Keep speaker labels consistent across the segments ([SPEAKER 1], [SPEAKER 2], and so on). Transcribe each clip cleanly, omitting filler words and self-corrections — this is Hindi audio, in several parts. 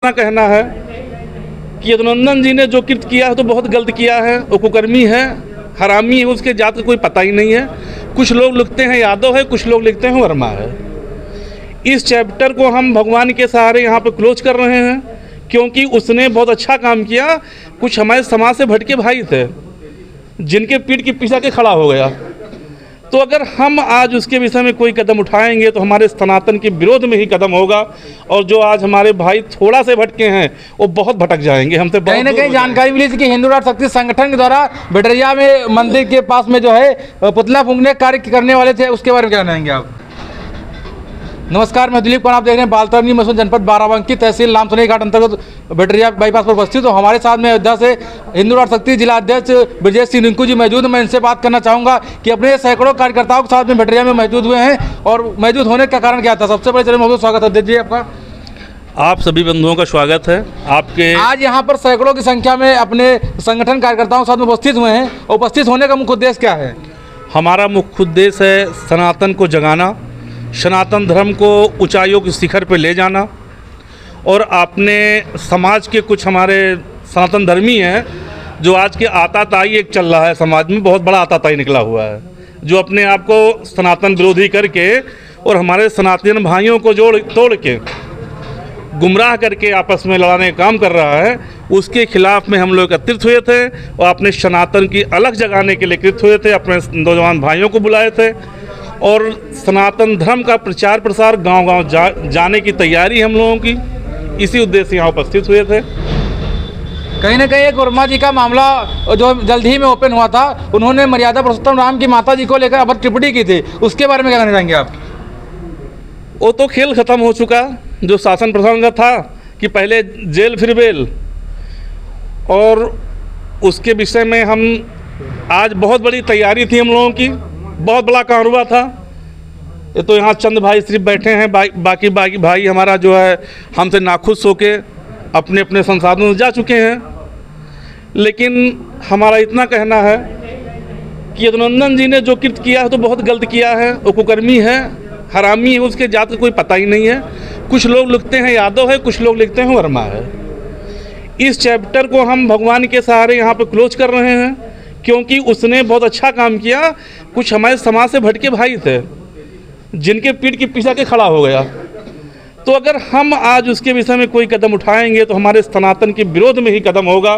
[SPEAKER 1] अपना कहना है कि यदुनंदन जी ने जो कृत्य किया है तो बहुत गलत किया है। वो कुकर्मी है, हरामी है, उसके जात का कोई पता ही नहीं है। कुछ लोग लिखते हैं यादव है, कुछ लोग लिखते हैं वर्मा है। इस चैप्टर को हम भगवान के सहारे यहाँ पे क्लोज कर रहे हैं क्योंकि उसने बहुत अच्छा काम किया। कुछ हमारे समाज से भटके भाई थे जिनके पीठ के पीछे के खड़ा हो गया। तो अगर हम आज उसके विषय में कोई कदम उठाएंगे तो हमारे सनातन के विरोध में ही कदम होगा। और जो आज हमारे भाई थोड़ा से भटके हैं वो बहुत भटक जाएंगे। हमसे
[SPEAKER 2] कहीं ना कहीं जानकारी मिली थी कि हिंदू राष्ट्र शक्ति संगठन के द्वारा भिटरिया में मंदिर के पास में जो है पुतला फूंकने कार्य करने वाले थे, उसके बारे में क्या कहेंगे आप? नमस्कार, मैं दिलीप कुमार, आप देख रहे हैं बालतरनी मसूद जनपद बाराबंकी तहसील रामसुनई घाट अंतर्गत भिटरिया बाईपास पर उपस्थित। तो हमारे साथ में अयोध्या से हिंदू राष्ट्र शक्ति जिला अध्यक्ष ब्रजेश सिंह रिंकू जी मौजूद हैं। मैं इनसे बात करना चाहूँगा कि अपने सैकड़ों कार्यकर्ताओं के साथ में भिटरिया में मौजूद हुए हैं और मौजूद होने का कारण क्या था। सबसे पहले चलिए बहुत स्वागत है अध्यक्ष जी आपका।
[SPEAKER 1] आप सभी बंधुओं का स्वागत है। आपके
[SPEAKER 2] आज यहाँ पर सैकड़ों की संख्या में अपने संगठन कार्यकर्ताओं के साथ में उपस्थित हुए हैं। उपस्थित होने का मुख्य उद्देश्य क्या है?
[SPEAKER 1] हमारा मुख्य उद्देश्य है सनातन को जगाना, सनातन धर्म को ऊंचाइयों की शिखर पर ले जाना। और अपने समाज के कुछ हमारे सनातन धर्मी हैं जो आज के आताताई एक चल रहा है समाज में, बहुत बड़ा आताताई निकला हुआ है जो अपने आप को सनातन विरोधी करके और हमारे सनातन भाइयों को जोड़ तोड़ के गुमराह करके आपस में लड़ाने का काम कर रहा है। उसके खिलाफ में हम लोग एकत्रित हुए थे और अपने सनातन की अलग जगाने के लिए एकत्रित हुए थे। अपने नौजवान भाइयों को बुलाए थे और सनातन धर्म का प्रचार प्रसार गांव-गांव जाने की तैयारी हम लोगों की, इसी उद्देश्य से यहाँ उपस्थित हुए थे।
[SPEAKER 2] कहीं ना कहीं एक वर्मा जी का मामला जो जल्द ही में ओपन हुआ था, उन्होंने मर्यादा पुरुषोत्तम राम की माता जी को लेकर अब टिप्पणी की थी, उसके बारे में क्या कहना चाहेंगे आप?
[SPEAKER 1] वो तो खेल ख़त्म हो चुका जो शासन प्रशासन का था कि पहले जेल फिर बेल। और उसके विषय में हम आज बहुत बड़ी तैयारी थी हम लोगों की, बहुत बड़ा कारवा था। ये तो यहाँ चंद भाई सिर्फ बैठे हैं, बाकी भाई हमारा जो है हमसे नाखुश होके अपने अपने संसाधनों से जा चुके हैं। लेकिन हमारा इतना कहना है कि यदुनंदन जी ने जो कृत्य किया है तो बहुत गलत किया है। वो कुकर्मी है, हरामी है, उसके जात का कोई पता ही नहीं है। कुछ लोग लिखते हैं यादव है, कुछ लोग लिखते हैं वर्मा है। इस चैप्टर को हम भगवान के सहारे यहाँ पे क्लोज कर रहे हैं क्योंकि उसने बहुत अच्छा काम किया। कुछ हमारे समाज से भटके भाई थे जिनके पीठ के पीछे के खड़ा हो गया। तो अगर हम आज उसके विषय में कोई कदम उठाएंगे तो हमारे सनातन के विरोध में ही कदम होगा।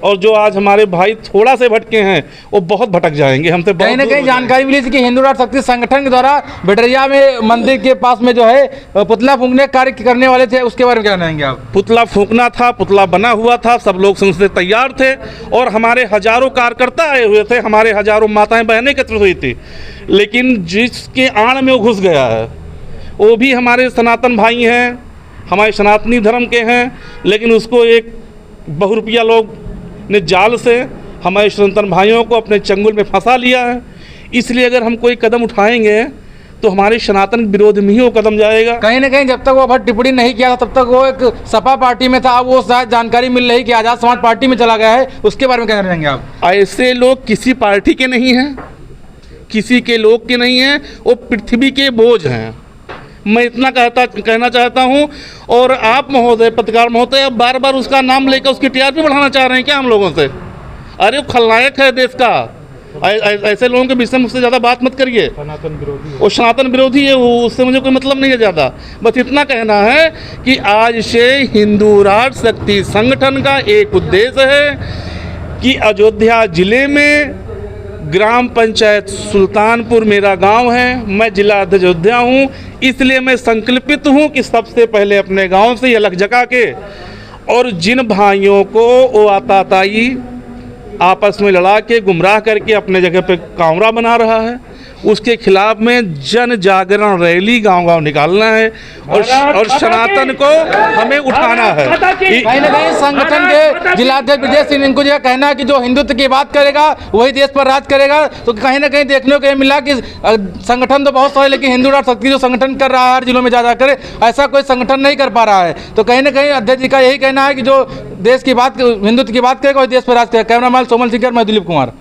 [SPEAKER 1] और जो आज हमारे भाई थोड़ा से भटके हैं वो बहुत भटक जाएंगे। हमसे
[SPEAKER 2] कहीं ना कहीं जानकारी मिली थी कि हिंदू राष्ट्र शक्ति संगठन के द्वारा भिटरिया में मंदिर के पास में जो है पुतला फूंकने कार्य करने वाले थे, उसके बारे में क्या कहेंगे आप?
[SPEAKER 1] पुतला फूंकना था, पुतला बना हुआ था, सब लोग से तैयार थे और हमारे हजारों कार्यकर्ता आए हुए थे, हमारे हजारों माताएं बहनें एकत्रित हुई थी। लेकिन जिसके आड़ में वो घुस गया है वो भी हमारे सनातन भाई हैं, हमारे सनातनी धर्म के हैं, लेकिन उसको एक बहुरुपया लोग ने जाल से हमारे सनातन भाइयों को अपने चंगुल में फंसा लिया है। इसलिए अगर हम कोई कदम उठाएंगे तो हमारे सनातन विरोध में ही वो कदम जाएगा।
[SPEAKER 2] कहीं ना कहीं जब तक वो अब टिप्पणी नहीं किया था तब तक वो एक सपा पार्टी में था, अब वो शायद जानकारी मिल रही कि आज़ाद समाज पार्टी में चला गया है, उसके बारे में क्या कहना चाहेंगे आप?
[SPEAKER 1] ऐसे लोग किसी पार्टी के नहीं हैं, किसी के लोग के नहीं हैं, वो पृथ्वी के बोझ हैं। मैं इतना कहना चाहता हूं। और आप महोदय, पत्रकार महोदय, अब बार बार उसका नाम लेकर उसकी टीआरपी बढ़ाना चाह रहे हैं क्या हम लोगों से? अरे वो खलनायक है देश का। ऐसे लोगों के विषय में उससे ज़्यादा बात मत करिए। सनातन विरोधी, वो सनातन विरोधी है, वो उससे मुझे कोई मतलब नहीं है ज़्यादा। बस इतना कहना है कि आज से हिंदू राष्ट्र शक्ति संगठन का एक उद्देश्य है कि अयोध्या जिले में ग्राम पंचायत सुल्तानपुर मेरा गांव है, मैं जिला अध्यक्ष अयोध्या हूँ, इसलिए मैं संकल्पित हूँ कि सबसे पहले अपने गांव से अलग जगा के और जिन भाइयों को वो आताताई आपस में लड़ा के गुमराह करके अपने जगह पे कांवरा बना रहा है, उसके खिलाफ में जन जागरण रैली गांव-गांव निकालना है और सनातन को हमें उठाना है।
[SPEAKER 2] कहीं ना कहीं संगठन के जिलाध्यक्ष ब्रजेश सिंह रिंकू जी का कहना है कि जो हिंदुत्व की बात करेगा वही देश पर राज करेगा। तो कहीं ना कहीं देखने को मिला कि संगठन तो बहुत सारे, लेकिन हिंदू राष्ट्र शक्ति जो संगठन कर रहा है हर जिलों में जा कर, ऐसा कोई संगठन नहीं कर पा रहा है। तो कहीं ना कहीं अध्यक्ष जी का यही कहना है कि जो देश की बात, हिंदुत्व की बात करेगा वही देश पर राज करेगा। कैमरामैन सोमन सिंह, मैं दिलीप कुमार।